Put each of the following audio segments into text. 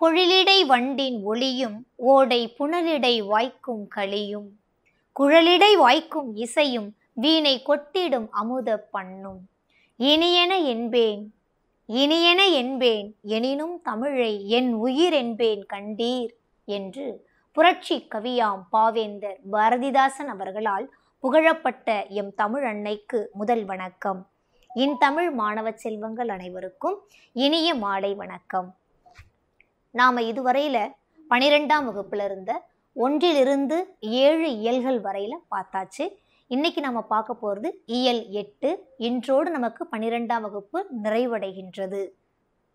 பொழிலிடை வண்டின் ஒளியும் ஓடை புனலிடை வாய்க்கும் களியும் குழலிடை வாய்க்கும் இசையும் வீணை கொட்டிடும் அமுத பண்ணும் இனியன என்பேன் இனியன என்பேன் எனினும் தமிழை என் உயிர் என்பேன் கண்டீர் என்று புரட்சி கவியாம் பாவேந்தர் பாரதிதாசன் அவர்களால் புகழப்பட்ட எம் தமிழ் அன்னைக்கு முதல் வணக்கம். என் தமிழ் மாணவ செல்வங்கள் அனைவருக்கும் இனிய மாலை வணக்கம். நாம இதுவரையில 12ஆம் வகுப்புல இருந்த 1 to 7 இயல்கள் வரையில பார்த்தாச்சு. இன்னைக்கு நம்ம பார்க்க போகிறது இயல் 8. இன்றோடு நமக்கு 12ஆம் வகுப்பு நிறைவடைகின்றது.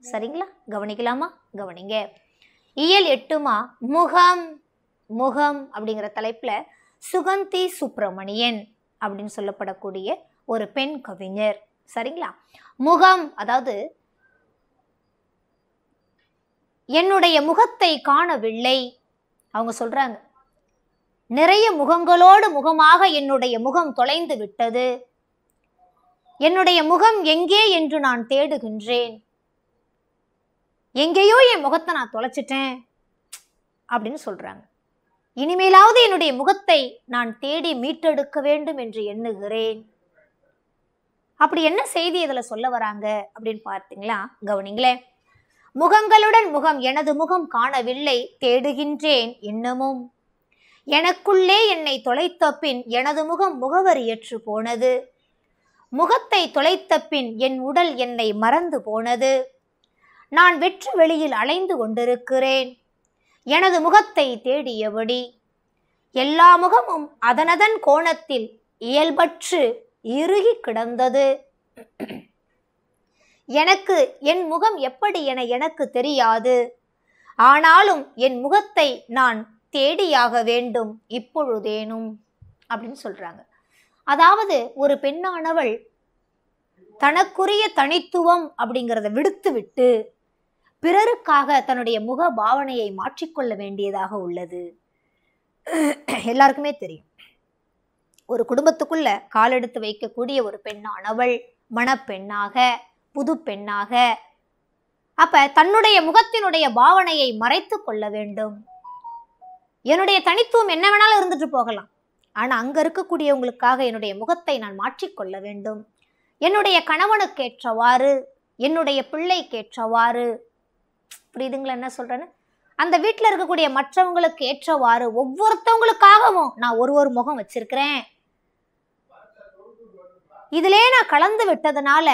சரிங்களா? கவனிக்கலாமா? கவனிங்க. இயல் 8மா முகம் முகம் அப்படிங்கிற தலைப்புல சுகந்தி சுப்பிரமணியன் அப்படின்னு சொல்லப்படக்கூடிய ஒரு பெண் கவிஞர். சரிங்களா? முகம், அதாவது என்னுடைய முகத்தை காணவில்லை. அவங்க சொல்றாங்க, நிறைய முகங்களோடு முகமாக என்னுடைய முகம் தொலைந்து விட்டது. என்னுடைய முகம் எங்கே என்று நான் தேடுகின்றேன். எங்கேயோ என் முகத்தை நான் தொலைச்சிட்டேன் அப்படின்னு சொல்றாங்க. இனிமேலாவது என்னுடைய முகத்தை நான் தேடி மீட்டெடுக்க வேண்டும் என்று எண்ணுகிறேன். அப்படி என்ன செய்தி இதுல சொல்ல வராங்க அப்படின்னு பார்த்தீங்களா? கவனிங்களேன். முகங்களுடன் முகம் எனது முகம் காணவில்லை, தேடுகின்றேன் இன்னமும். எனக்குள்ளே என்னை தொலைத்த பின் எனது முகம் முகவரியற்று போனது. முகத்தை தொலைத்த பின் என் உடல் என்னை மறந்து போனது. நான் வெற்று வெளியில் அலைந்து கொண்டிருக்கிறேன் எனது முகத்தை தேடியபடி. எல்லா முகமும் அதனதன் கோணத்தில் இயல்பற்று இறுகி கிடந்தது. எனக்கு என் முகம் எப்படி என எனக்கு தெரியாது. ஆனாலும் என் முகத்தை நான் தேடியாக வேண்டும் இப்பொழுதேனும் அப்படின்னு சொல்றாங்க. அதாவது ஒரு பெண்ணானவள் தனக்குரிய தனித்துவம் அப்படிங்கிறத விடுத்து விட்டு பிறருக்காக தன்னுடைய முக பாவனையை மாற்றிக்கொள்ள வேண்டியதாக உள்ளது. எல்லாருக்குமே தெரியும், ஒரு குடும்பத்துக்குள்ள காலெடுத்து வைக்கக்கூடிய ஒரு பெண்ணானவள் மணப்பெண்ணாக, புது பெண்ணாக, அப்ப தன்னுடைய முகத்தினுடைய பாவனையை மறைத்து கொள்ள வேண்டும். என்னுடைய தனித்துவம் என்ன வேணாலும் இருந்துட்டு போகலாம், ஆனா அங்க இருக்கக்கூடியவங்களுக்காக என்னுடைய முகத்தை நான் மாற்றிக்கொள்ள வேண்டும். என்னுடைய கணவனுக்கு ஏற்றவாறு, என்னுடைய பிள்ளைக்கு ஏற்றவாறு, புரியுதுங்களா என்ன சொல்றேன்னு? அந்த வீட்டுல இருக்கக்கூடிய மற்றவங்களுக்கு ஏற்றவாறு ஒவ்வொருத்தவங்களுக்காகவும் நான் ஒரு முகம் வச்சிருக்கிறேன். இதிலே நான் கலந்து விட்டதுனால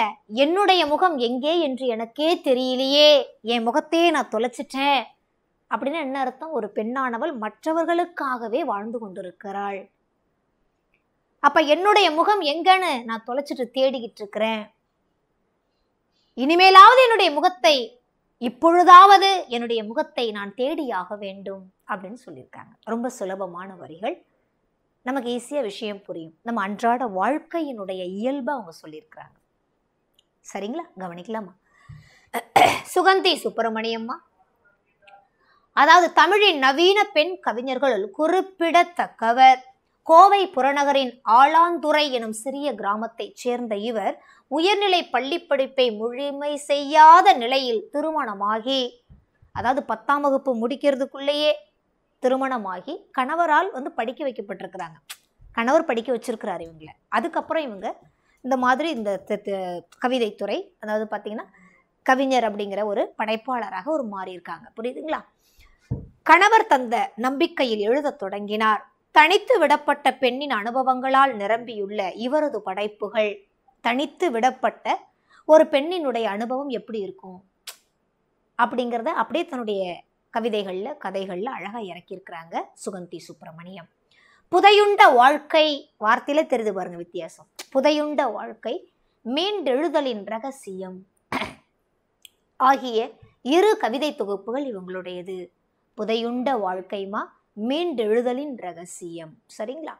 என்னுடைய முகம் எங்கே என்று எனக்கே தெரியலையே, என் முகத்தையே நான் தொலைச்சிட்டேன் அப்படின்னு என்ன அர்த்தம்? ஒரு பெண்ணானவள் மற்றவர்களுக்காகவே வாழ்ந்து கொண்டிருக்கிறாள். அப்ப என்னுடைய முகம் எங்கன்னு நான் தொலைச்சிட்டு தேடிக்கிட்டு இருக்கிறேன். இனிமேலாவது என்னுடைய முகத்தை, இப்பொழுதாவது என்னுடைய முகத்தை நான் தேடியாக வேண்டும் அப்படின்னு சொல்லியிருக்காங்க. ரொம்ப சுலபமான வரிகள், நமக்கு ஈஸியா விஷயம் புரியும். நம்ம அன்றாட வாழ்க்கையினுடைய இயல்பை அவங்க சொல்லியிருக்கிறாங்க. சரிங்களா? கவனிக்கலாமா? சுகந்தி சுப்பிரமணியம்மா, அதாவது தமிழின் நவீன பெண் கவிஞர்களுள் குறிப்பிடத்தக்கவர். கோவை புறநகரின் ஆளாந்துறை எனும் சிறிய கிராமத்தைச் சேர்ந்த இவர் உயர்நிலை பள்ளி படிப்பை முழுமை செய்யாத நிலையில் திருமணமாகி, அதாவது 10ஆம் வகுப்பு முடிக்கிறதுக்குள்ளேயே திருமணமாகி கணவரால் படிக்க வைக்கப்பட்டிருக்கிறாங்க. கணவர் படிக்க வச்சிருக்கிறார் இவங்களை. அதுக்கப்புறம் இவங்க இந்த மாதிரி இந்த கவிதைத்துறை, அதாவது பார்த்தீங்கன்னா கவிஞர் அப்படிங்கிற ஒரு படைப்பாளராக ஒரு மாறி இருக்காங்க. புரியுதுங்களா? கணவர் தந்த நம்பிக்கையில் எழுத தொடங்கினார். தனித்து விடப்பட்ட பெண்ணின் அனுபவங்களால் நிரம்பியுள்ள இவரது படைப்புகள், தனித்து விடப்பட்ட ஒரு பெண்ணினுடைய அனுபவம் எப்படி இருக்கும் அப்படிங்கிறத அப்படியே தன்னுடைய கவிதைகள்ல கதைகள்ல அழகா இறக்கியிருக்கிறாங்க சுகந்தி சுப்பிரமணியம். புதையுண்ட வாழ்க்கை, வார்த்தையில தெரிந்து பாருங்க வித்தியாசம். புதையுண்ட வாழ்க்கை, மீண்டெழுதலின் ரகசியம் ஆகிய 2 கவிதை தொகுப்புகள் இவங்களுடையது. புதையுண்ட வாழ்க்கைமா, மீண்டெழுதலின் ரகசியம். சரிங்களா?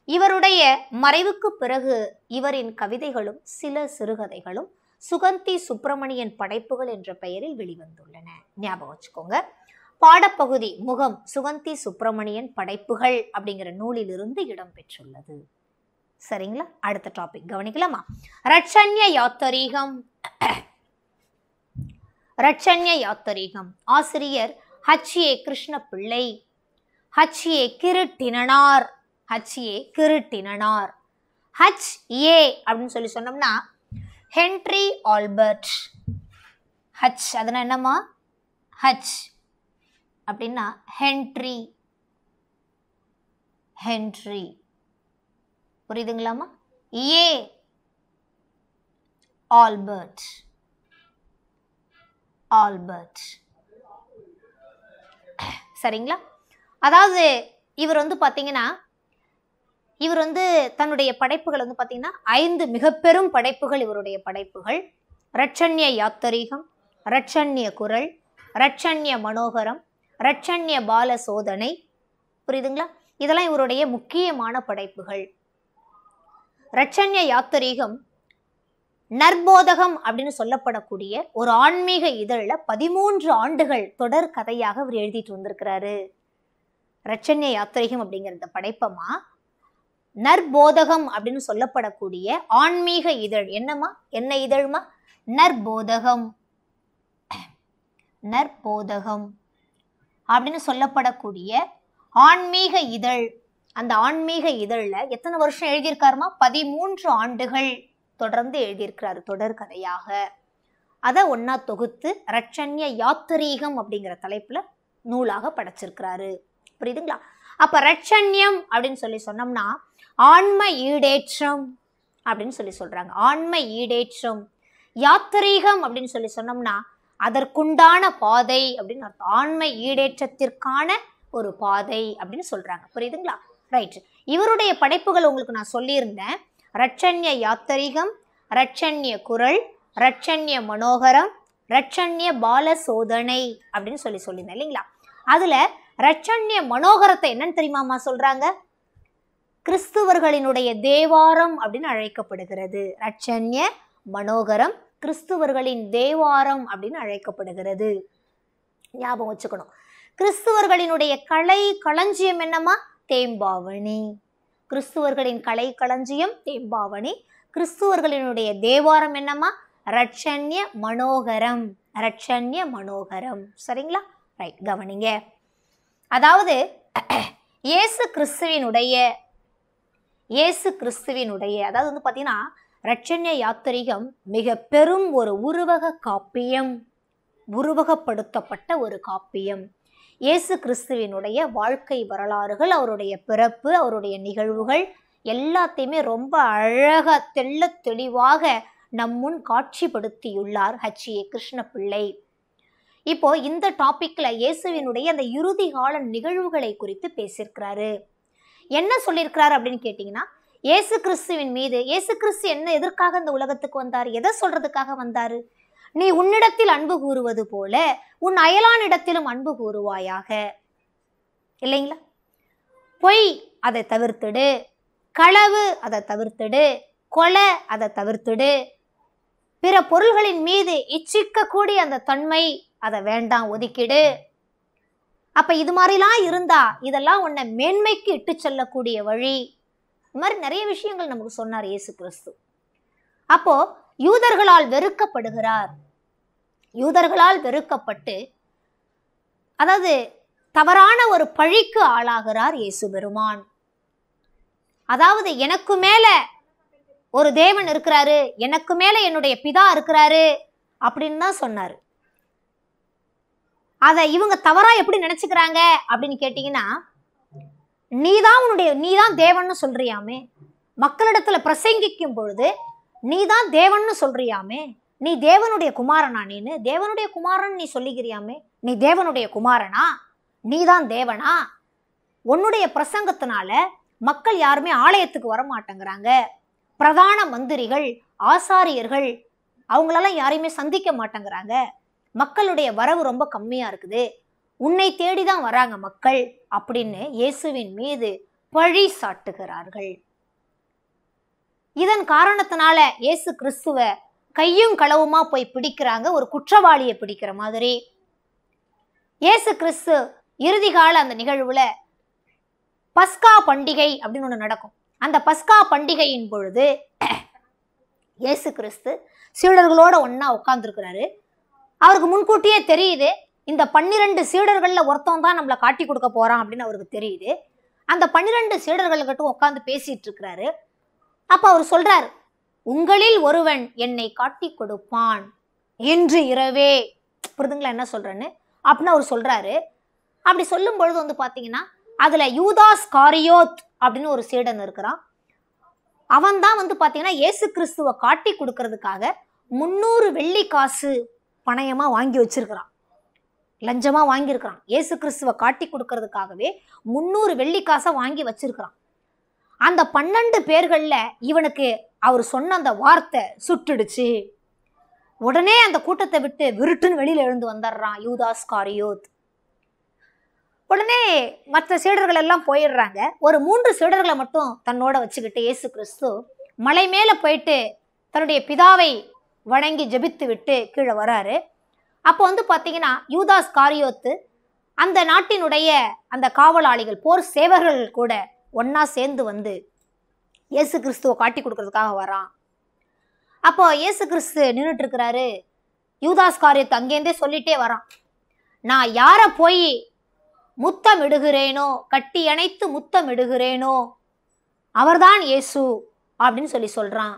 இவருடைய மறைவுக்கு பிறகு இவரின் கவிதைகளும் சில சிறுகதைகளும் சுகந்தி சுப்பிரமணியன் படைப்புகள் என்ற பெயரில் வெளிவந்துள்ளன. ஞாபகம் வச்சுக்கோங்க. பாடப்பகுதி முகம் சுகந்தி சுப்பிரமணியன் படைப்புகள் அப்படிங்கிற நூலிலிருந்து இடம்பெற்றுள்ளது. சரிங்களா? அடுத்த டாபிக் கவனிக்கலாமா? ரட்சண்ய யாத்தரீகம். இரட்சண்ய யாத்திரீகம். ஆசிரியர் H.A. Krishnapillai. H.A. கிருட்டினனார். H.A. கிருட்டினனார். H.A. அப்படின்னு சொல்லி சொன்னோம்னா ஹென்றி ஆல்பர்ட். H அதனா என்னம்மா? H அப்படின்னா ஹென்றி. ஹென்றி புரியுதுங்களாமா? ஏ ஆல்பர்ட். ஆல்பர்ட் சரிங்களா? அதாவது இவர் பாத்தீங்கன்னா இவர் தன்னுடைய படைப்புகள் பாத்தீங்கன்னா 5 மிக பெரும் படைப்புகள் இவருடைய படைப்புகள். இரட்சண்ய யாத்திரீகம், இரட்சண்ய குரல், இரட்சண்ய மனோகரம், இரட்சண்ய பால சோதனை. புரியுதுங்களா? இதெல்லாம் இவருடைய முக்கியமான படைப்புகள். இரட்சண்ய யாத்திரீகம் நற்போதகம் அப்படின்னு சொல்லப்படக்கூடிய ஒரு ஆன்மீக இதழில் 13 ஆண்டுகள் தொடர் கதையாக அவர் எழுதிட்டு வந்திருக்கிறாரு. இரட்சண்ய யாத்திரீகம் அப்படிங்கிற இந்த படைப்பமா நற்போதகம் அப்படின்னு சொல்லப்படக்கூடிய ஆன்மீக இதழ். என்னம்மா? என்ன இதழ்மா? நற்போதகம். நற்போதகம் அப்படின்னு சொல்லப்படக்கூடிய ஆன்மீக இதழ். அந்த ஆன்மீக இதழ்ல எத்தனை வருஷம் எழுதியிருக்காருமா? 13 ஆண்டுகள் தொடர்ந்து எழுதியிருக்கிறாரு தொடர் கதையாக. அதை ஒன்னா தொகுத்து இரட்சண்ய யாத்திரீகம் அப்படிங்கிற தலைப்புல நூலாக படைச்சிருக்கிறாரு. புரியுதுங்களா? அப்ப இரட்சண்யம் அப்படின்னு சொல்லி சொன்னோம்னா ஆன்ம ஈடேற்றம் அப்படின்னு சொல்லி சொல்றாங்க. ஆன்ம ஈடேற்றம். யாத்திரீகம் அப்படின்னு சொல்லி சொன்னோம்னா அதற்குண்டான பாதை அப்படின்னு அர்த்தம். ஆன்ம ஈடேற்றத்திற்கான ஒரு பாதை அப்படின்னு சொல்றாங்க. புரியுதுங்களா? ரைட். இவருடைய படைப்புகள் உங்களுக்கு நான் சொல்லியிருந்தேன். இரட்சண்ய யாத்திரீகம், இரட்சண்ய குரல், இரட்சண்ய மனோகரம், இரட்சண்ய பால சோதனை அப்படின்னு சொல்லியிருந்தேன் இல்லைங்களா? அதுல இரட்சண்ய மனோகரத்தை என்னன்னு தெரியுமாமா சொல்றாங்க? கிறிஸ்துவர்களினுடைய தேவாரம் அப்படின்னு அழைக்கப்படுகிறது. இரட்சண்ய மனோகரம் கிறிஸ்துவர்களின் தேவாரம் அப்படின்னு அழைக்கப்படுகிறது. ஞாபகம் வச்சுக்கணும். கிறிஸ்துவர்களினுடைய கலை களஞ்சியம் என்னமா? தேம்பாவணி. கிறிஸ்துவர்களின் கலை களஞ்சியம் தேம்பாவணி. கிறிஸ்துவர்களினுடைய தேவாரம் என்னமா? இரட்சண்ய மனோகரம். இரட்சண்ய மனோகரம். சரிங்களா? ரைட். கவனிங்க. அதாவது இயேசு கிறிஸ்துவினுடைய அதாவது பாத்தீங்கன்னா இரட்சண்ய யாத்திரீகம் மிக பெரும் ஒரு உருவக காப்பியம். உருவகப்படுத்தப்பட்ட ஒரு காப்பியம். இயேசு கிறிஸ்துவினுடைய வாழ்க்கை வரலாறுகள், அவருடைய பிறப்பு, அவருடைய நிகழ்வுகள் எல்லாத்தையுமே ரொம்ப அழகா தெள்ள தெளிவாக நம் முன் காட்சிப்படுத்தியுள்ளார் H.A. கிருஷ்ணபிள்ளை. இப்போ இந்த டாபிக்ல இயேசுவினுடைய அந்த இறுதி கால நிகழ்வுகளை குறித்து பேசியிருக்கிறாரு. என்ன சொல்லியிருக்கிறாரு அப்படின்னு கேட்டீங்கன்னா, இயேசு கிறிஸ்துவின் மீது இயேசு கிறிஸ்து எதற்காக இந்த உலகத்துக்கு வந்தாரு? எதை சொல்றதுக்காக வந்தாரு? நீ உன்னிடத்தில் அன்பு கூறுவது போல உன் அயலானிடத்திலும் அன்பு கூறுவாயாக. இல்லைங்களா? பொய் அதை தவிர்த்துடு, களவு அதை தவிர்த்துடு, கொலை அதை தவிர்த்துடு, பிற பொருள்களின் மீது இச்சிக்கக்கூடிய அந்த தன்மை அதை வேண்டாம், ஒதுக்கிடு. அப்ப இது மாதிரிலாம் இருந்தா இதெல்லாம் உன்னை மேன்மைக்கு இட்டு செல்லக்கூடிய வழி. இது மாதிரி நிறைய விஷயங்கள் நமக்கு சொன்னார் இயேசு கிறிஸ்து. அப்போ யூதர்களால் வெறுக்கப்படுகிறார். யூதர்களால் வெறுக்கப்பட்டு அதாவது தவறான ஒரு பழிக்கு ஆளாகிறார் இயேசு பெருமான். அதாவது எனக்கு மேல ஒரு தேவன் இருக்கிறாரு, எனக்கு மேல என்னுடைய பிதா இருக்கிறாரு அப்படின்னு தான் சொன்னாரு. அதை இவங்க தவறா எப்படி நினைச்சுக்கிறாங்க அப்படின்னு கேட்டீங்கன்னா, நீதான் தேவன்னு சொல்றியாமே, மக்களிடத்துல பிரசங்கிக்கும் பொழுது நீதான் தேவன்னு சொல்றியாமே, நீ தேவனுடைய குமாரனா? நீனு தேவனுடைய குமாரன் நீ சொல்லிக்கிறியாமே, நீ தேவனுடைய குமாரனா? நீதான் தேவனா? உன்னுடைய பிரசங்கத்தினால மக்கள் யாருமே ஆலயத்துக்கு வர மாட்டேங்கிறாங்க. பிரதான மந்திரிகள், ஆசாரியர்கள் அவங்களெல்லாம் யாரையுமே சந்திக்க மாட்டேங்கிறாங்க. மக்களுடைய வரவு ரொம்ப கம்மியா இருக்குது. உன்னை தேடிதான் வராங்க மக்கள் அப்படின்னு இயேசுவின் மீது பழி சாட்டுகிறார்கள். இதன் காரணத்தினால இயேசு கிறிஸ்துவ கையும் களவுமா போய் பிடிக்கிறாங்க, ஒரு குற்றவாளியை பிடிக்கிற மாதிரி. இயேசு கிறிஸ்து இறுதி கால அந்த நிகழ்வுல பஸ்கா பண்டிகை அப்படின்னு ஒண்ணு நடக்கும். அந்த பஸ்கா பண்டிகையின் பொழுது இயேசு கிறிஸ்து சீடர்களோட ஒன்னா உட்கார்ந்துருக்கிறாரு. அவருக்கு முன்கூட்டியே தெரியுது இந்த 12 சீடர்கள்ல ஒருத்தன் தான் நம்மளை காட்டி கொடுக்க போறான் அப்படின்னு அவருக்கு தெரியுது. அந்த 12 சீடர்கள்கிட்ட உட்காந்து பேசிட்டு இருக்கிறாரு. அப்ப அவர் சொல்றார், உங்களில் ஒருவன் என்னை காட்டி கொடுப்பான் என்று இரவே. புரிதுங்களா என்ன சொல்றேன்னு? அப்படின்னு அவர் சொல்றாரு. அப்படி சொல்லும் பொழுது வந்து பாத்தீங்கன்னா அதுல யூதாஸ் காரியோத் அப்படின்னு ஒரு சீடன் இருக்கிறான். அவன் தான் வந்து பாத்தீங்கன்னா இயேசு கிறிஸ்துவை காட்டி கொடுக்கறதுக்காக 300 வெள்ளி காசு பணயமா வாங்கி வச்சிருக்கிறான், லஞ்சமா வாங்கியிருக்கிறான். இயேசு கிறிஸ்துவை காட்டி கொடுக்கறதுக்காகவே 300 வெள்ளி காசை வாங்கி வச்சிருக்கிறான். அந்த 12 பேர்கள்ல இவனுக்கு அவர் சொன்ன அந்த வார்த்தை சுட்டுடுச்சு. உடனே அந்த கூட்டத்தை விட்டு விருட்டுன்னு வெளியில எழுந்து வந்துடுறான் யூதாஸ் காரியோத். உடனே மற்ற சீடர்கள் எல்லாம் போயிடுறாங்க. ஒரு 3 சீடர்களை மட்டும் தன்னோட வச்சுக்கிட்டு இயேசு கிறிஸ்து மலை மேல போயிட்டு தன்னுடைய பிதாவை வணங்கி ஜெபித்து விட்டு கீழே வராரு. அப்போ வந்து பார்த்தீங்கன்னா யூதாஸ் காரியோத்து அந்த நாட்டினுடைய அந்த காவலாளிகள், போர் சேவர்கள் கூட ஒன்னா சேர்ந்து வந்து இயேசு கிறிஸ்துவை காட்டி கொடுக்கறதுக்காக வரான். அப்போ இயேசு கிறிஸ்து நின்றுட்டு இருக்கிறாரு. யூதாஸ் காரியோத்து அங்கேருந்தே சொல்லிட்டே வரான், நான் யாரை போய் முத்தம் இடுகிறேனோ, கட்டி அணைத்து முத்தம் இடுகிறேனோ அவர்தான் இயேசு அப்படின்னு சொல்லி சொல்றான்.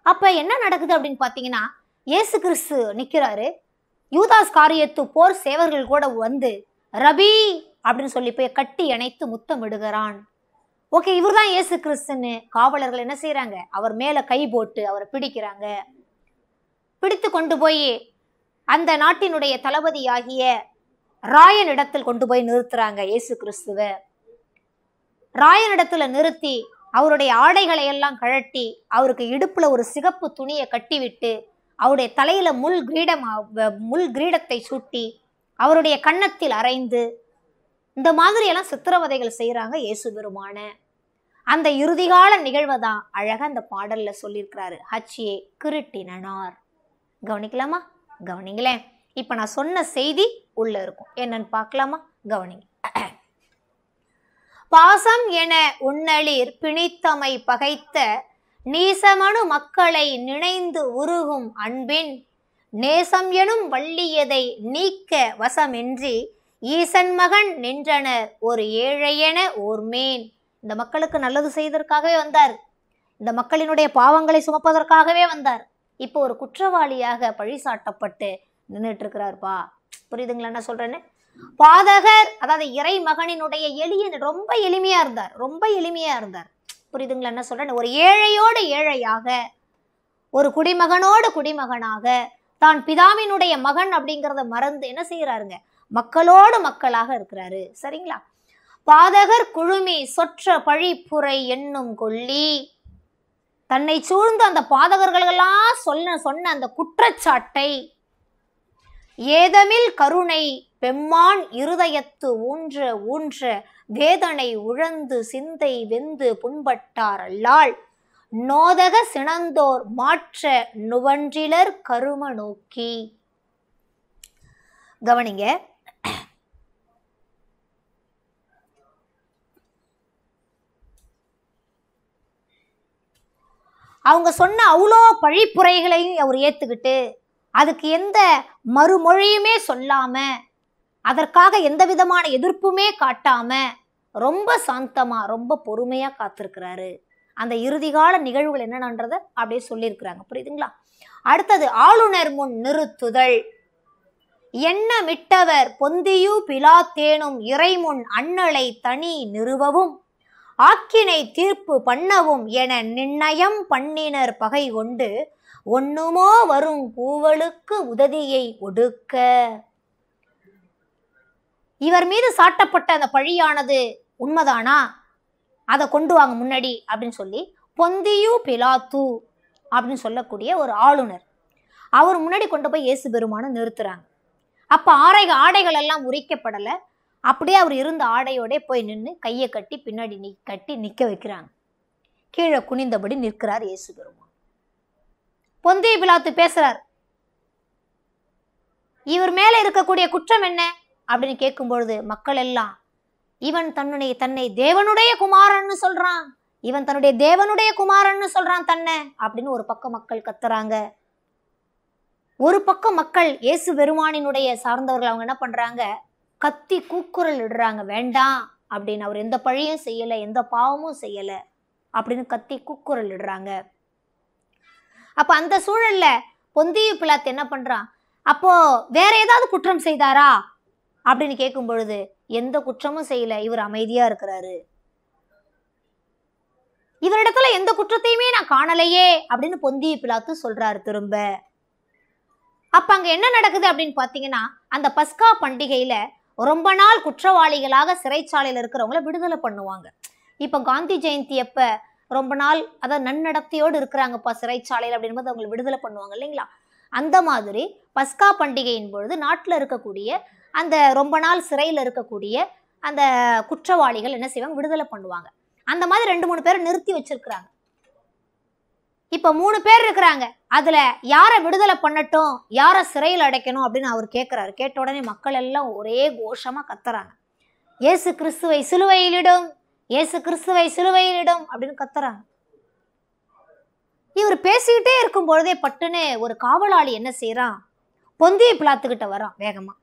அப்ப என்ன நடக்குது அப்படின்னு பார்த்தீங்கன்னா இயேசு கிறிஸ்து நிற்கிறாரு. யூதாஸ் காரியத்து போர் சேவர்கள் கூட வந்து ரபி அப்படின்னு சொல்லி போய் கட்டி அணைத்து முத்தம் இடுகிறான். ஓகே, இவர் தான் இயேசு கிறிஸ்துன்னு காவலர்கள் என்ன செய்யறாங்க, அவர் மேல கை போட்டு அவரை பிடிக்கிறாங்க. பிடித்து கொண்டு போய் அந்த நாட்டினுடைய தளபதியாகிய ராயனிடத்தில் கொண்டு போய் நிறுத்துறாங்க இயேசு கிறிஸ்துவ. ராயனிடத்துல நிறுத்தி அவருடைய ஆடைகளை எல்லாம் கழட்டி அவருக்கு இடுப்புல ஒரு சிகப்பு துணியை கட்டிவிட்டு அவருடைய தலையில முள் கிரீடத்தை சூட்டி அவருடைய கன்னத்தில் அறைந்து இந்த மாதிரி எல்லாம் சித்திரவதைகள் செய்யறாங்க இயேசு பெருமான. அந்த இறுதிகால நிகழ்வை தான் அழகா அந்த பாடல்ல சொல்லியிருக்கிறாரு, ஹச்ஏ கிருட்டினார். கவனிக்கலாமா? கவனிங்களேன். இப்ப நான் சொன்ன செய்தி உள்ள இருக்கும், என்னன்னு பார்க்கலாமா? கவனிங்க. பாசம் என உன்னளிர் பிணித்தமை பகைத்த நீசமனு மக்களை நினைந்து உருகும் அன்பின் நேசம் எனும் வள்ளியதை நீக்க வசமின்றி ஈசன் மகன் நின்றனர் ஒரு ஏழையென ஓர்மேன். இந்த மக்களுக்கு நல்லது செய்வதற்காகவே வந்தார், இந்த மக்களினுடைய பாவங்களை சுமப்பதற்காகவே வந்தார். இப்போ ஒரு குற்றவாளியாக பழி சாட்டப்பட்டு நின்றுட்டு இருக்கிறார்ப்பா. புரியுதுங்களா என்ன சொல்றேன்னு? பாதகர், அதாவது இறை மகனினுடைய ரொம்ப எளிமையா இருந்தார், ரொம்ப எளிமையா இருந்தார். புரியுதுங்களா என்ன சொல்றேன்னு? ஒரு ஏழையோடு ஏழையாக, ஒரு குடிமகனோடு குடிமகனாக, தான் பிதாவினுடைய மகன் அப்படிங்கிறத மறந்து என்ன செய்யறாருங்க, மக்களோடு மக்களாக இருக்கிறாரு. சரிங்களா? பாதகர் குழுமி சொற்ற பழிப்புரை என்னும் கொல்லி, தன்னை சூழ்ந்து அந்த பாதகர்களெல்லாம் சொன்ன அந்த குற்றச்சாட்டை ஏதமில் கருணை பெம்மான் இருதயத்து ஊன்ற ஊன்ற வேதனை உழந்து சிந்தை வெந்து புண்பட்டார் அல்லால் நோதக சினந்தோர் மாற்ற நுவன்றிலர் கரும நோக்கி. கவனிங்க. அவங்க சொன்ன அவ்வளோ பழிப்புரைகளையும் அவர் ஏத்துக்கிட்டு அதுக்கு எந்த மறுமொழியுமே சொல்லாம, அதற்காக எந்த விதமான எதிர்ப்புமே காட்டாம ரொம்ப சாந்தமா ரொம்ப பொறுமையா காத்திருக்கிறாரு. அந்த இறுதிகால நிகழ்வுகள் என்னன்றத அப்படியே சொல்லியிருக்கிறாங்க. புரியுதுங்களா? அடுத்தது ஆளுநர் முன் நிறுத்துதல். எண்ணமிட்டவர் பொந்தியு பிலாத்தேனும் இறைமுன் அண்ணலை தனி நிறுவவும் ஆக்கினை தீர்ப்பு பண்ணவும் என நிர்ணயம் பண்ணினர் பகை கொண்டு ஒண்ணுமோ வரும் கூவலுக்கு உதவியை ஒடுக்க. இவர் மீது சாட்டப்பட்ட அந்த பழியானது உண்மைதானா, அதை கொண்டு வாங்க முன்னாடி அப்படின்னு சொல்லி பொந்தியு பிலாத்து அப்படின்னு சொல்லக்கூடிய ஒரு ஆளுநர் அவர் முன்னாடி கொண்டு போய் இயேசு பெருமானை நிறுத்துறாங்க. அப்ப ஆடைகள் எல்லாம் உரிக்கப்படலை, அப்படியே அவர் இருந்த ஆடையோட போய் நின்று கையை கட்டி பின்னாடி கட்டி நிக்க வைக்கிறாங்க. கீழே குனிந்தபடி நிற்கிறார் இயேசு பெருமான். பொந்திய பிலாத்து பேசுறார், இவர் மேல இருக்கக்கூடிய குற்றம் என்ன அப்படின்னு கேட்கும் பொழுது மக்கள் எல்லாம் இவன் தன்னை தேவனுடைய குமாரன்னு சொல்றான், இவன் தன்னுடைய தேவனுடைய குமாரன்னு சொல்றான் தன்னை அப்படின்னு ஒரு பக்கம் மக்கள் கத்துறாங்க. ஒரு பக்கம் மக்கள் இயேசு பெருமானினுடைய சார்ந்தவர்கள் அவங்க என்ன பண்றாங்க, கத்தி கூக்குரல் இடுறாங்க, வேண்டாம் அப்படின்னு, அவர் எந்த பழியும் செய்யல, எந்த பாவமும் செய்யல அப்படின்னு கத்தி கூக்குரல் இடுறாங்க. அப்ப அந்த சூழல்ல பொந்தியு பிலாத்து என்ன பண்றான், அப்போ வேற ஏதாவது குற்றம் செய்தாரா அப்படின்னு கேட்கும் பொழுது எந்த குற்றமும் செய்யல, இவர் அமைதியா இருக்கிறாரு, இவரிடத்துல எந்த குற்றத்தையுமே நான் காணலையே அப்படின்னு பொந்தியு பிலாத்து சொல்றாரு திரும்ப. அப்ப அங்க என்ன நடக்குது அப்படின்னு பாத்தீங்கன்னா, அந்த பஸ்கா பண்டிகையில ரொம்ப நாள் குற்றவாளிகளாக சிறைச்சாலையில இருக்கிறவங்கள விடுதலை பண்ணுவாங்க. இப்ப காந்தி ஜெயந்தி அப்ப ரொம்ப நாள் அதாவது நன்னடத்தையோடு இருக்கிறாங்கப்பா சிறைச்சாலையில் அப்படின்போது அவங்களை விடுதலை பண்ணுவாங்க இல்லைங்களா. அந்த மாதிரி பஸ்கா பண்டிகையின் பொழுது நாட்டில் இருக்கக்கூடிய அந்த ரொம்ப நாள் சிறையில் இருக்கக்கூடிய அந்த குற்றவாளிகள் என்ன செய்வாங்க, விடுதலை பண்ணுவாங்க. அந்த மாதிரி 2-3 பேரை நிறுத்தி வச்சிருக்கிறாங்க. இப்ப 3 பேர் இருக்கிறாங்க, அதுல யாரை விடுதலை பண்ணட்டும், யாரை சிறையில் அடைக்கணும் அப்படின்னு அவர் கேட்கிறாரு. கேட்ட உடனே மக்கள் எல்லாம் ஒரே கோஷமா கத்துறாங்க, இயேசு கிறிஸ்துவை சிலுவையிலிடும், இயேசு கிறிஸ்துவை சிலுவையிலிடும் அப்படின்னு கத்துறாங்க. இவர் பேசிக்கிட்டே இருக்கும் பொழுதே பட்டுன்னு ஒரு காவலாளி என்ன செய்யறான், பொந்திய பிலாத்துக்கிட்ட வரான் வேகமா.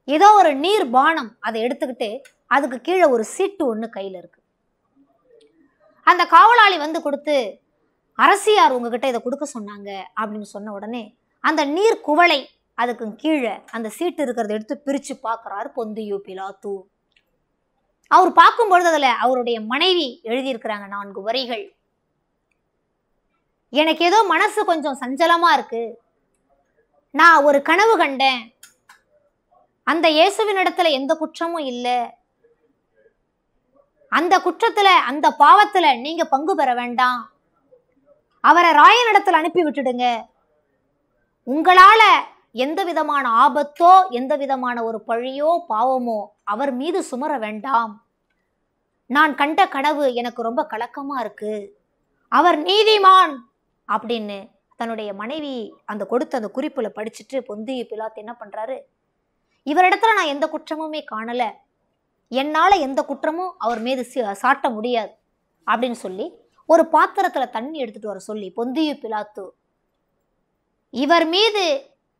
ஏதோ ஒரு நீர் பானம் அதை எடுத்துக்கிட்டு அதுக்கு கீழே ஒரு சீட்டு ஒண்ணு கையில இருக்கு. அந்த காவலாளி வந்து கொடுத்து, அரசியார் உங்ககிட்ட இதை கொடுக்க சொன்னாங்க அப்படின்னு சொன்ன உடனே அந்த நீர் குவளை அதுக்கு கீழே அந்த சீட்டு இருக்கிறத எடுத்து பிரிச்சு பார்க்கிறாரு பொந்தியு பிலாத்து. அவர் பார்க்கும்பொழுது அதுல அவருடைய மனைவி எழுதியிருக்கிறாங்க 4 வரிகள். எனக்கு ஏதோ மனசு கொஞ்சம் சஞ்சலமா இருக்கு, நான் ஒரு கனவு கண்டேன், அந்த இயேசுவின் இடத்துல எந்த குற்றமும் இல்லை, அந்த குற்றத்துல அந்த பாவத்துல நீங்க பங்கு பெற வேண்டாம், அவரை ராயனிடத்துல அனுப்பி விட்டுடுங்க, உங்களால எந்த விதமான ஆபத்தோ எந்த விதமான ஒரு பழியோ பாவமோ அவர் மீது சுமர வேண்டாம், நான் கண்ட கனவு எனக்கு ரொம்ப கலக்கமா இருக்கு, அவர் நீதிமான் அப்படின்னு தன்னுடைய மனைவி அந்த கொடுத்த அந்த குறிப்புல படிச்சுட்டு பொந்தியு பிலாத்து என்ன பண்றாரு, இவரிடத்துல நான் எந்த குற்றமுமே காணல, என்னால எந்த குற்றமும் அவர் மீது சாட்ட முடியாது அப்படின்னு சொல்லி ஒரு பாத்திரத்துல தண்ணி எடுத்துட்டு வர சொல்லி, பொந்தியு பிலாத்து இவர் மீது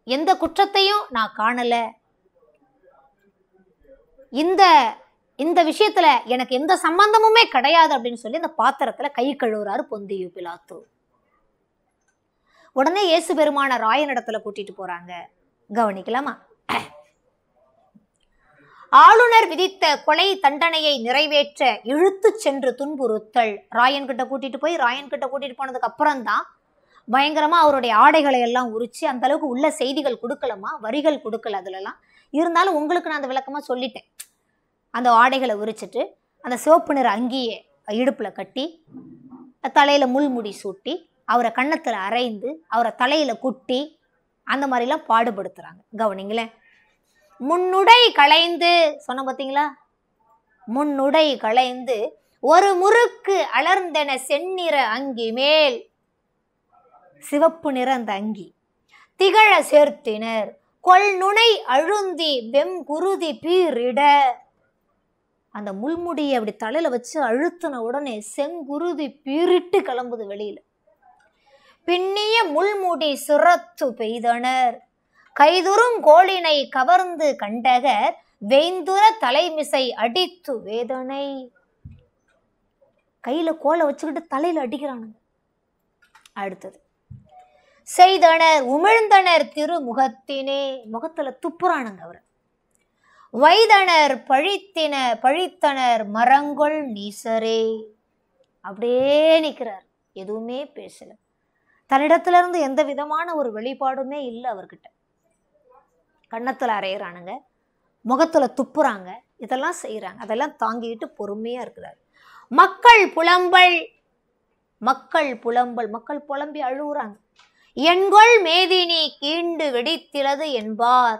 எந்த குற்றத்தையும் நான் காணல, இந்த விஷயத்துல எனக்கு எந்த சம்பந்தமுமே கிடையாது அப்படின்னு சொல்லி அந்த பாத்திரத்துல கை கழுவுறாரு பொந்தியு பிலாத்து. உடனே இயேசு பெருமான ராயனிடத்துல கூட்டிட்டு போறாங்க. கவனிக்கலாமா? ஆளுநர் விதித்த கொலை தண்டனையை நிறைவேற்ற இழுத்து சென்று துன்புறுத்தல். ராயன் கிட்ட கூட்டிட்டு போனதுக்கு அப்புறம் தான் பயங்கரமா அவருடைய ஆடைகளை எல்லாம் உரிச்சு, அந்த அளவுக்கு உள்ள செய்திகள் கொடுக்கலமா, வரிகள் கொடுக்கல அதுலலாம். இருந்தாலும் உங்களுக்கு நான் அந்த விளக்கமா சொல்லிட்டேன். அந்த ஆடைகளை உரிச்சிட்டு அந்த சிவப்பு நிற அங்கியை இடுப்புல கட்டி தலையில முள்முடி சூட்டி அவரை கன்னத்துல அரைந்து அவரை தலையில குட்டி அந்த மாதிரிலாம் பாடுபடுத்துறாங்க. கவனிங்களேன். முன்னுடை களைந்து சொன்ன பார்த்தீங்களா, முன்னுடை களைந்து ஒரு முறுக்கு அலர்ந்தென செந்நிற அங்கி மேல் சிவப்பு நிற அந்த அங்கி திகழ சேர்த்தினர், கொள் நுனை அழுந்தி வெம்குருதி பீரிட. அந்த முள்முடியை அப்படி தலையில வச்சு அழுத்தின உடனே செங்குருதி பீரிட்டு கிளம்புது வெளியில. பின்னிய முள்முடி சுரத்து பெய்தனர், கைதுறும் கோளினை கவர்ந்து கண்டகர் வேந்துர தலைமிசை அடித்து வேதனை. கையில கோலை வச்சுக்கிட்டு தலையில அடிக்கிறானுங்க. அடுத்தது செய்தனர் உமிழ்ந்தனர் திருமுகத்தினே, முகத்துல துப்புறானுங்க அவர். வைதனர் பழித்தனர் மரங்கொள் நீசரே. அப்படியே நிற்கிறார், எதுவுமே பேசல. தன்னிடத்துல இருந்து எந்த விதமான ஒரு வெளிப்பாடுமே இல்லை அவர்கிட்ட. கன்னத்துல அரையிறானுங்க, முகத்துல துப்புறாங்க, இதெல்லாம் செய்யறாங்க. அதெல்லாம் தாங்கிட்டு பொறுமையா இருக்கிறார். மக்கள் புலம்பல், மக்கள் புலம்பி அழுகுறாங்க. என்கொள் மேதினி கீண்டு வெடித்திலது என்பார்,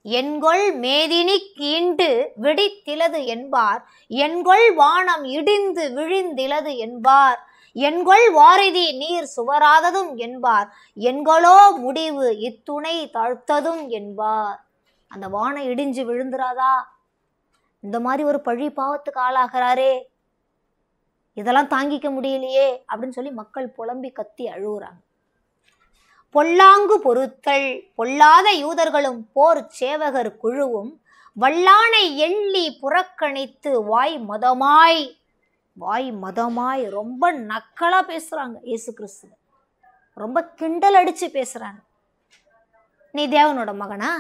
என்கொள் மேதினி கீண்டு வெடித்திலது என்பார், என்கொள் வானம் இடிந்து விழிந்திலது என்பார், என்கொள் வாரிதி நீர் சுவராததும் என்பார், என்கொளோ முடிவு இத்துணை தாழ்த்ததும் என்பார். அந்த வானம் இடிஞ்சு விழுந்துராதா, இந்த மாதிரி ஒரு பழி பாவத்துக்கு ஆளாகிறாரே, இதெல்லாம் தாங்கிக்க முடியலையே அப்படின்னு சொல்லி மக்கள் புலம்பி கத்தி அழுகுறாங்க. பொல்லாங்கு பொறுத்தல் பொல்லாத யூதர்களும் போர் சேவகர் குழுவும் வல்லானை எள்ளி புறக்கணித்து வாய் மதமாய் ரொம்ப நக்கலா பேசுறாங்க. இயேசு கிறிஸ்துவ ரொம்ப கிண்டல் அடிச்சு பேசுறாங்க. நீ தேவனோட மகனா,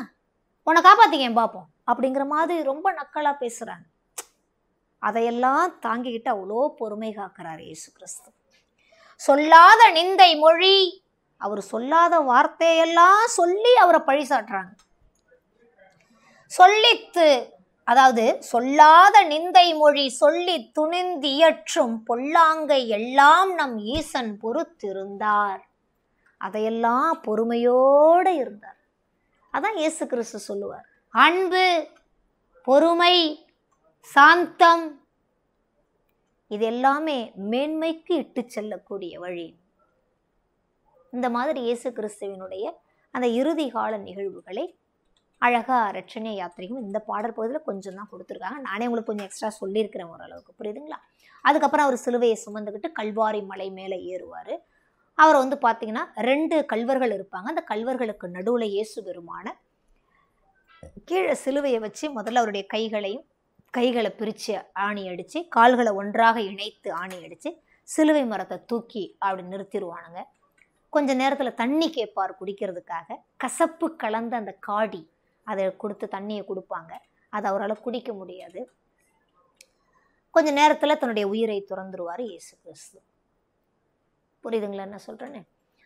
உன்னை காப்பாத்திக்க பார்ப்போம் அப்படிங்கிற மாதிரி ரொம்ப நக்கலா பேசுறாங்க. அதையெல்லாம் தாங்கிக்கிட்டு அவ்வளோ பொறுமை காக்கிறார் இயேசு கிறிஸ்து. சொல்லாத நிந்தை மொழி, அவர் சொல்லாத வார்த்தையெல்லாம் சொல்லி அவரை பழி சாட்டுறாங்க. சொல்லித்து, அதாவது சொல்லாத நிந்தை மொழி சொல்லி துணிந்து இயற்றும் பொல்லாங்கை எல்லாம் நம் ஈசன் பொறுத்திருந்தார். அதையெல்லாம் பொறுமையோடு இருந்தார். அதான் இயேசு கிறிஸ்து சொல்லுவார், அன்பு, பொறுமை, சாந்தம், இது எல்லாமே மேன்மைக்கு இட்டு செல்லக்கூடிய வழி. இந்த மாதிரி இயேசு கிறிஸ்துவினுடைய அந்த இறுதி கால நிகழ்வுகளை அழகா ரட்சணை யாத்திரைக்கும் இந்த பாடல் பகுதியில் கொஞ்சம் தான் கொடுத்துருக்காங்க. நானே உங்களுக்கு கொஞ்சம் எக்ஸ்ட்ரா சொல்லியிருக்கிறேன் ஓரளவுக்கு, புரியுதுங்களா? அதுக்கப்புறம் அவர் சிலுவையை சுமந்துக்கிட்டு கல்வாரி மலை மேலே ஏறுவார். அவர் பார்த்தீங்கன்னா 2 கல்வர்கள் இருப்பாங்க. அந்த கல்வர்களுக்கு நடுவில் இயேசு பெருமான கீழே சிலுவையை வச்சு முதல்ல அவருடைய கைகளை பிரித்து ஆணி அடித்து, கால்களை ஒன்றாக இணைத்து ஆணி அடித்து சிலுவை மரத்தை தூக்கி அப்படி நிறுத்திடுவானுங்க. கொஞ்ச நேரத்தில் தண்ணி கேட்பார் குடிக்கிறதுக்காக. கசப்பு கலந்த அந்த காடி அதை கொடுத்து தண்ணியை கொடுப்பாங்க. அதை அவரால் குடிக்க முடியாது. கொஞ்ச நேரத்தில் தன்னுடைய உயிரை துறந்துருவார் இயேசு கிறிஸ்து. புரியுதுங்களா என்ன சொல்கிறேன்னு?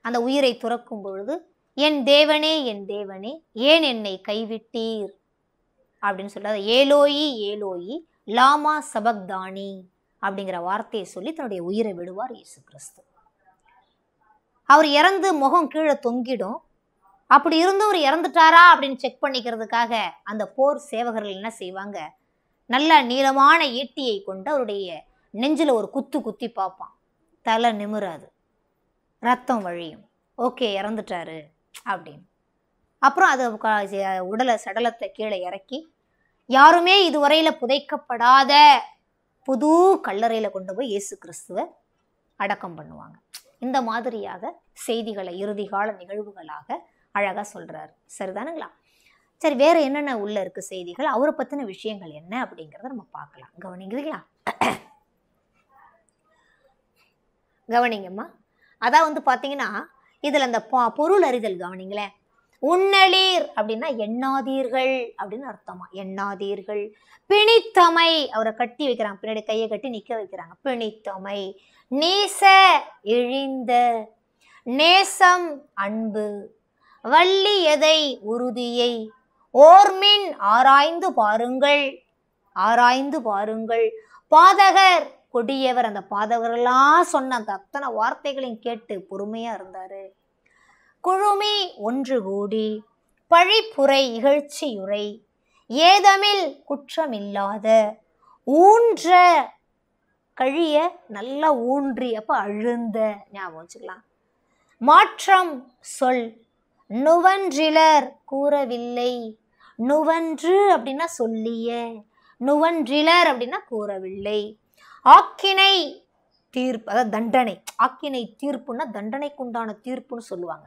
அந்த உயிரை துறக்கும் பொழுது, என் தேவனே என் தேவனே ஏன் என்னை கைவிட்டீர் அப்படின்னு சொல்றாரு. ஏலோயி ஏலோயி லாமா சபக்தானி அப்படிங்கிற வார்த்தையை சொல்லி தன்னுடைய உயிரை விடுவார் இயேசு கிறிஸ்து. அவர் இறந்து முகம் கீழே தொங்கிடும். அப்படி இருந்தும் அவர் இறந்துட்டாரா அப்படின்னு செக் பண்ணிக்கிறதுக்காக அந்த போர் சேவகர்கள் என்ன செய்வாங்க, நல்ல நீளமான ஈட்டியை கொண்டு அவருடைய நெஞ்சில் ஒரு குத்தி பார்ப்பான். தலை நிமிராது, ரத்தம் வழியும். ஓகே, இறந்துட்டாரு அப்படின்னு. அப்புறம் அது சடலத்தை கீழே இறக்கி யாருமே இதுவரையில் புதைக்கப்படாத புது கல்லறையில் கொண்டு போய் இயேசு கிறிஸ்துவை அடக்கம் பண்ணுவாங்க. இந்த மாதிரியாக செய்திகளை இறுதி கால நிகழ்வுகளாக அழகாக சொல்கிறாரு. சரிதானுங்களா? சரி, வேறு என்னென்ன உள்ள இருக்கு செய்திகள், அவரை பற்றின விஷயங்கள் என்ன அப்படிங்கிறத நம்ம பார்க்கலாம். கவனிக்கிறீங்களா? கவனிங்கம்மா. அதான் பார்த்தீங்கன்னா இதில் அந்த பொருள் அறிதல் கவனிங்களேன். உன்னலீர் அப்படின்னா எண்ணாதீர்கள் அப்படின்னு அர்த்தமா. எண்ணாதீர்கள். பிணித்தமை, அவரை கட்டி வைக்கிறாங்க, பின்னாடி கையை கட்டி நிற்க வைக்கிறாங்க. பிணித்தமை. நீச, இழிந்த. நேசம், அன்பு. வள்ளி எதை, உறுதியை. ஓர்மின், ஆராய்ந்து பாருங்கள், ஆராய்ந்து பாருங்கள். பாதகர், கொடியவர். அந்த பாதகரெல்லாம் சொன்ன அந்த அத்தனை வார்த்தைகளையும் கேட்டு பொறுமையா இருந்தாரு. குழுமி, ஒன்று கூடி. பழிப்புரை, இகழ்ச்சியுரை. ஏதமில், குற்றமில்லாத. ஊன்ற, கழிய நல்லா ஊன்றி, அப்ப அழுந்த ஞாபகம் வச்சுக்கலாம். மாற்றம் சொல். நுவன்றிலர், கூறவில்லை. நுவன்று அப்படின்னா சொல்லிய, நுவன்றிலர் அப்படின்னா கூறவில்லை. ஆக்கினை தீர்ப்பு, அதாவது தண்டனை. ஆக்கினை தீர்ப்புன்னா தண்டனைக்குண்டான தீர்ப்புன்னு சொல்லுவாங்க.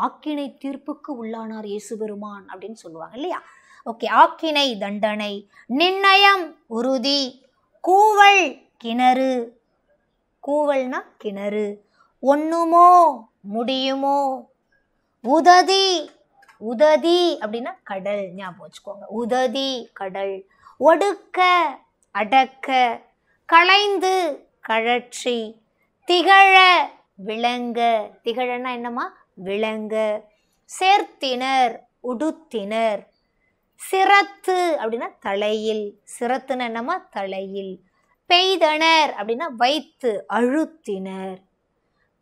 ஆக்கினை தீர்ப்புக்கு உள்ளானார் இயேசு பெருமான் அப்படின்னு சொல்லுவாங்க இல்லையா? ஓகே, ஆக்கினை தண்டனை. நிர்ணயம் உறுதி. கூவல் கிணறு. கூவல்னா கிணறு. ஒண்ணுமோ முடியுமோ. உததி, உததி அப்படின்னா கடல், ஞாபகம் வச்சுக்கோங்க. உததி கடல். ஒடுக்க அடக்க. களைந்து கழற்றி. திகழ விளங்க. திகழன்னா என்னம்மா? விளங்க. சேர்த்தினர் உடுத்தினர். சிரத்து அப்படின்னா தலையில். சிரத்துன்னு என்னம்மா? தலையில். பெய்தனர் அப்படின்னா வைத்து அழுத்தினர்.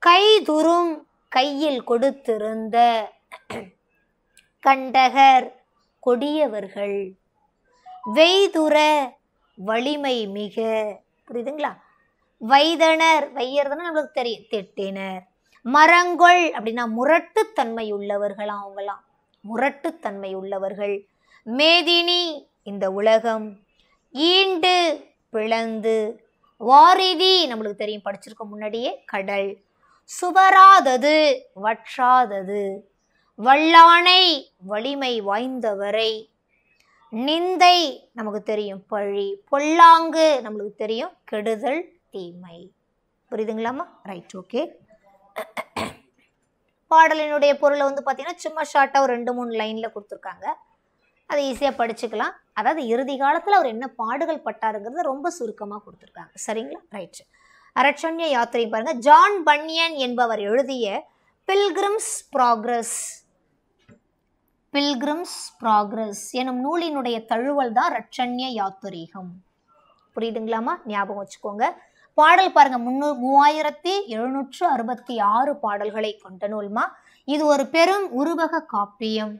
கைதுரும், கையில் கொடுத்திருந்த. கண்டகர், கொடியவர்கள். வெய்துர, வலிமை மிக. புரியுதுங்களா? வைதனர், வையறதுன்னா நம்மளுக்கு தெரியும், திட்டினர். மரங்கொள் அப்படின்னா முரட்டுத்தன்மை உள்ளவர்களாம், அவங்களாம் முரட்டுத்தன்மை உள்ளவர்கள். மேதினி, இந்த உலகம். ஈண்டு, பிளந்து. வாரிதி, நம்மளுக்கு தெரியும், படிச்சிருக்க முன்னாடியே, கடல். சுவராதது வற்றாதது, வல்லானை வலிமை வாய்ந்தவரை, நிந்தை நமக்கு தெரியும் பழி, பொல்லாங்கு நம்மளுக்கு தெரியும் கெடுதல் தீமை. புரியுதுங்களாமா? Right, okay. பாடலினுடைய பொருளை வந்து பார்த்தீங்கன்னா சும்மா ஷார்ட்டாக ஒரு 2-3 லைனில் கொடுத்துருக்காங்க. அதை ஈஸியாக படிச்சுக்கலாம். அதாவது இறுதி காலத்தில் அவர் என்ன பாடுகள் பட்டாருங்கிறத ரொம்ப சுருக்கமாக கொடுத்துருக்காங்க. சரிங்களா? ரைட். அரட்சண்ய யாத்திரை பாருங்க. ஜான் பன்யன் என்பவர் எழுதிய பில்கிரிம்ஸ் ப்ராக்ரஸ், பில்கிரிம்ஸ் ப்ராக்ரஸ் எனும் நூலினுடைய தழுவல் தான் ரட்சண்ய யாத்திரீகம். புரியுதுங்களாமா? ஞாபகம் வச்சுக்கோங்க. பாடல் பாருங்க, 3766 பாடல்களை கொண்ட நூல்மா. இது ஒரு பெரும் உருவக காப்பியம்.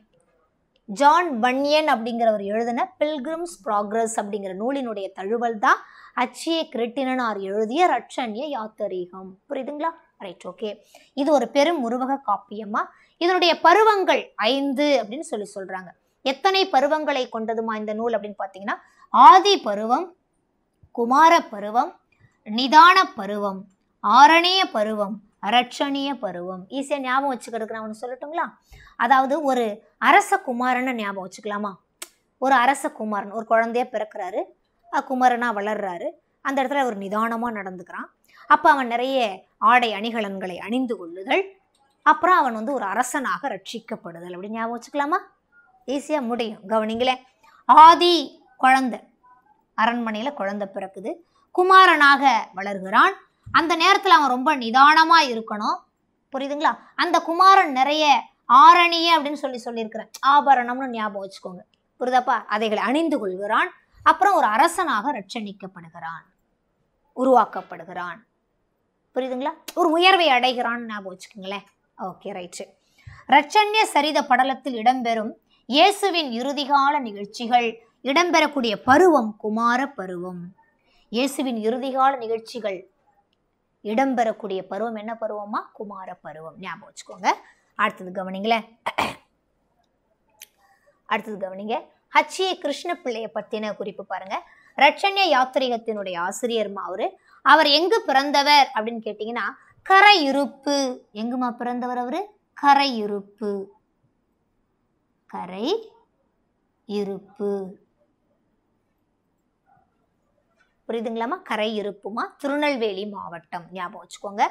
ஜான் பன்யன் அப்படிங்கிறவர் எழுதின பில்கிரிம்ஸ் ப்ராக்ரஸ் அப்படிங்கிற நூலினுடைய தழுவல் தான் அச்சிய கிருட்டினனார் எழுதிய ரட்சண்ய யாத்திரீகம். புரியுதுங்களா? Right, okay. இது ஒரு பெரும் உருவக காப்பியமா. இதனுடைய பருவங்கள் 5 அப்படின்னு சொல்றாங்க. எத்தனை பருவங்களை கொண்டதுமா இந்த நூல் அப்படின்னு பார்த்தீங்கன்னா, ஆதி பருவம், குமார பருவம், நிதான பருவம், ஆரணிய பருவம், அரட்சணிய பருவம். ஈஸியா ஞாபகம் வச்சுக்கிறதுக்கு நான் ஒன்று சொல்லட்டுங்களா? அதாவது ஒரு அரச குமாரனை ஞாபகம் வச்சுக்கலாமா? ஒரு அரச குமாரன் ஒரு குழந்தைய பிறக்கிறாரு, குமாரனா வளர்றாரு. அந்த இடத்துல ஒரு நிதானமா நடந்துக்கிறான். அப்ப அவன் நிறைய ஆடை அணிகலன்களை அணிந்து கொள்ளுதல், அப்புறம் அவன் வந்து ஒரு அரசனாக ரட்சிக்கப்படுதல் அப்படின்னு ஞாபகம் வச்சுக்கலாமா? ஈஸியா முடியும். கவனிங்களே, ஆதி குழந்தை, அரண்மனையில குழந்தை பிறக்குது, குமாரனாக வளர்கிறான். அந்த நேரத்தில் அவன் ரொம்ப நிதானமா இருக்கணும். புரியுதுங்களா? அந்த குமாரன் நிறைய ஆரணிய அப்படின்னு சொல்லியிருக்கிறேன், ஆபரணம்னு ஞாபகம் வச்சுக்கோங்க. புரியுதாப்பா? அதைகளை அணிந்து கொள்கிறான். அப்புறம் ஒரு அரசனாக ரட்சணிக்கப்படுகிறான், உருவாக்கப்படுகிறான். புரியுதுங்களா? ஒரு உயர்வை அடைகிறான்னு ஞாபகம் வச்சுக்கோங்களேன். Okay, right. ரட்சண்ய சரித படலத்தில் இடம்பெறும் இயேசுவின் இறுதிகால நிகழ்ச்சிகள் இடம்பெறக்கூடிய பருவம் குமார பருவம். இயேசுவின் இறுதிகால நிகழ்ச்சிகள் இடம்பெறக்கூடிய பருவம் என்ன பருவமா? குமார பருவம். ஞாபகம் வச்சுக்கோங்க. அடுத்தது கவனிங்களேன். அடுத்தது கவனிங்க. ஹச்சிய கிருஷ்ண பிள்ளைய பத்தின குறிப்பு பாருங்க. ரட்சண்ய யாத்திரிகத்தினுடைய ஆசிரியர்மா அவர் எங்கு பிறந்தவர் அப்படின்னு கேட்டீங்கன்னா, கரையிருப்பு. எங்குமா பிறந்தவர் அவரு? கரையிருப்பு. கரை இருப்பு. புரியுதுங்களாமா? கரை இருப்புமா, திருநெல்வேலி மாவட்டம். ஞாபகம் வச்சுக்கோங்க.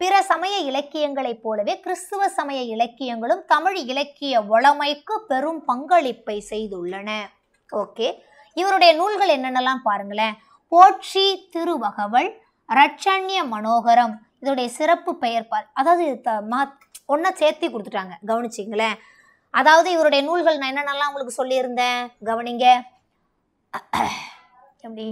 பிற சமய இலக்கியங்களைப் போலவே கிறிஸ்துவ சமய இலக்கியங்களும் தமிழ் இலக்கிய வளமைக்கு பெரும் பங்களிப்பை செய்துள்ளன. ஓகே, இவருடைய நூல்கள் என்னென்னலாம் பாருங்களேன். போற்றி திருவகவல், ரட்சண்ய மனோகரம். இதோடைய சிறப்பு பெயர் அதாவது ஒன்னா சேர்த்தி கொடுத்துட்டாங்க. கவனிச்சிங்களேன். அதாவது இவருடைய நூல்கள் நான் என்னென்னலாம் உங்களுக்கு சொல்லியிருந்தேன், கவனிங்க. எப்படி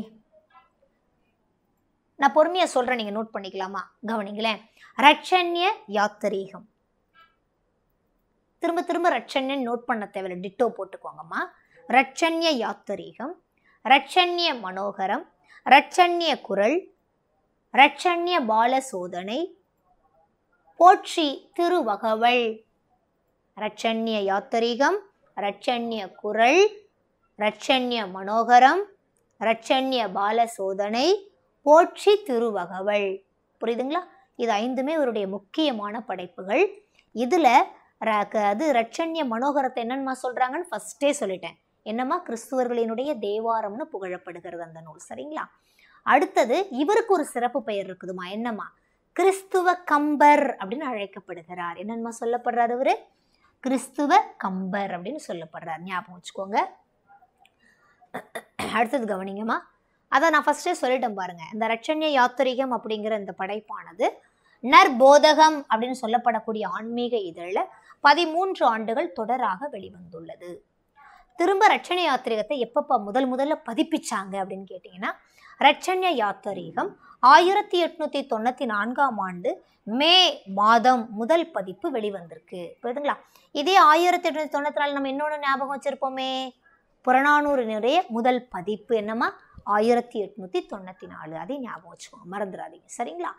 நான் பொறுமையா சொல்றேன், நீங்க நோட் பண்ணிக்கலாமா? கவனிங்களேன். ரட்சண்ய யாத்திரீகம். திரும்ப திரும்ப ரட்சண்யன் நோட் பண்ண தேவையில்லை, டிட்டோ போட்டுக்கோங்கம்மா. ரட்சண்ய யாத்திரீகம், ரட்சண்ய மனோகரம், ரட்சண்ய குரல், ரட்சண்ய பால சோதனை, போற்றி திருவகவல். ரட்சண்ய யாத்திரீகம், ரட்சண்ய குரல், ரட்சண்ய மனோகரம், ரட்சண்ய பால சோதனை, போற்றி திருவகவல். புரியுதுங்களா? இது 5மே இவருடைய முக்கியமான படைப்புகள். இதுல அது ரட்சண்ய மனோகரத்தை என்னன்னு சொல்றாங்கன்னு ஃபர்ஸ்டே சொல்லிட்டேன். என்னம்மா? கிறிஸ்துவர்களினுடைய தேவாரம்னு புகழப்படுகிறது அந்த நூல். சரிங்களா? அடுத்தது இவருக்கு ஒரு சிறப்பு பெயர் இருக்குதுமா. என்னம்மா? கிறிஸ்துவ கம்பர் அப்படின்னு அழைக்கப்படுகிறார். என்னன்மா சொல்லப்படுறாரு இவரு? கிறிஸ்துவ கம்பர் அப்படின்னு சொல்லப்படுறார். ஞாபகம் வச்சுக்கோங்க. அடுத்தது கவனிங்கம்மா. அதை நான் ஃபர்ஸ்டே சொல்லிட்டேன் பாருங்க. இந்த ரட்சண்ய யாத்திரிகம் அப்படிங்கிற இந்த படைப்பானது நற்போதகம் அப்படின்னு சொல்லப்படக்கூடிய ஆன்மீக இதழில் 13 ஆண்டுகள் தொடராக வெளிவந்துள்ளது. திரும்ப ரட்சண்ய யாத்திரிகத்தை எப்பப்ப முதல்ல பதிப்பிச்சாங்க அப்படின்னு கேட்டீங்கன்னா, ரட்சண்ய யாத்திரிகம் 1894ஆம் ஆண்டு மே மாதம் முதல் பதிப்பு வெளிவந்திருக்கு. புரியுதுங்களா? இதே 1894 நம்ம இன்னொன்று ஞாபகம் வச்சிருப்போமே, புறநானூறினுடைய முதல் பதிப்பு என்னமா? 1894. அதை ஞாபகம் வச்சுக்கோங்க, மறந்துடாதீங்க. சரிங்களா?